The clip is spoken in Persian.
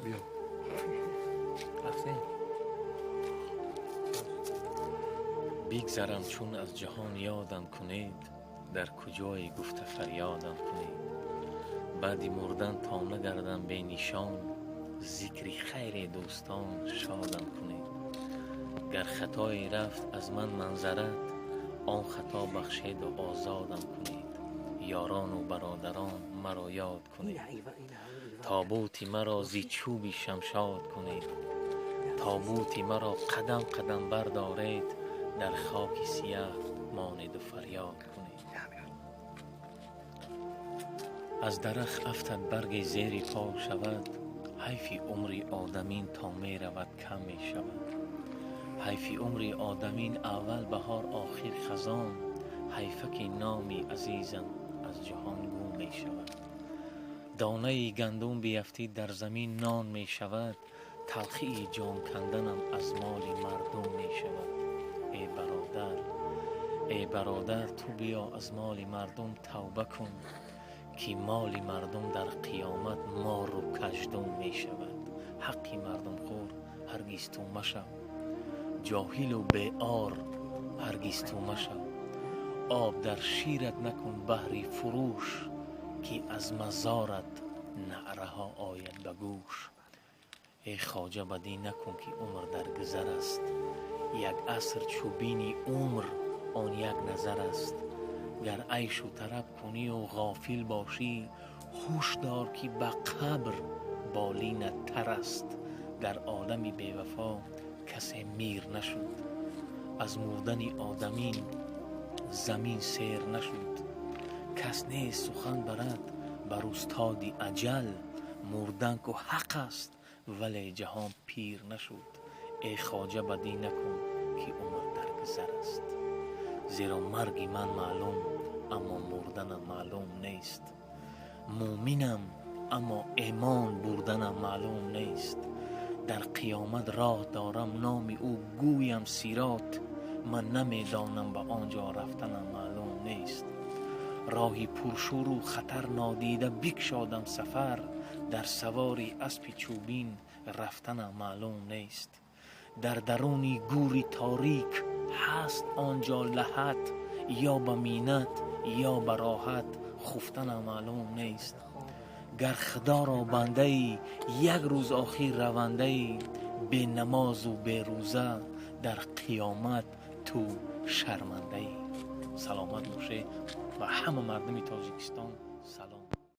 بیا بگذرم چون از جهان یادم کنید، در کجای گفته فریادم کنید. بعدی مردن تا نگردم به نشان، ذکری خیر دوستان شادم کنید. گر خطایی رفت از من منظرت، آن خطا بخشید و آزادم کنید. یاران و برادران مرا یاد کنید، تابوتی مرا زی چوبی شمشاد کنید. تابوتی مرا قدم قدم بردارید، در خاک سیاه مانید و فریاد کنید. از درخت افتد برگ زیر پا شود، حیفی عمری آدمین تا می رود کم می شود. حیفی عمری آدمین اول بهار آخر خزان، حیفک نامی عزیزم از جهان گم می شود. دانه گندم بیفتید در زمین نان می شود، تلخی جام کندنم از مال مردم می شود. ای برادر تو بیا از مال مردم توبه کن، که مال مردم در قیامت مار و کژدم می شود. حقی مردم خور هرگز تو مشو، جاهل و بیار هرگز تو مشو. آب در شیرت نکن بحری فروش، که از مزارت نعره ها آید به گوش. ای خواجه بدی نکن که عمر در گذر است، یک عصر چوبینی عمر آن یک نظر است. گر عیش و طرب کنی و غافل باشی، هوش دار که به قبر بالینت تر است. در آدمی بی وفا کسی میر نشد، از مردن آدمین زمین سیر نشد. کس نیست سخن برد بر استاد اجل، مردن که حق است ولی جهان پیر نشد. ای خواجه بدی نکن که عمر در گذر است، زیرا مرگ من معلوم اما مردنم معلوم نیست. مومنم اما ایمان بردنم معلوم نیست. در قیامت راه دارم نام او گویم سیرات، من نمیدانم به آنجا رفتنم معلوم نیست. راهی پرشور و خطر نادیده بگشادم سفر، در سواری اسب چوبین رفتنم معلوم نیست. در درونی گوری تاریک هست آنجا لحد، یا به مینت یا به راحت خفتنم معلوم نیست. گر خدا را بنده ای یک روز آخر رونده ای، به نماز و به روزه در قیامت تو شرمنده ای. سلامت باشه و همه مردم تاجیکستان سلام.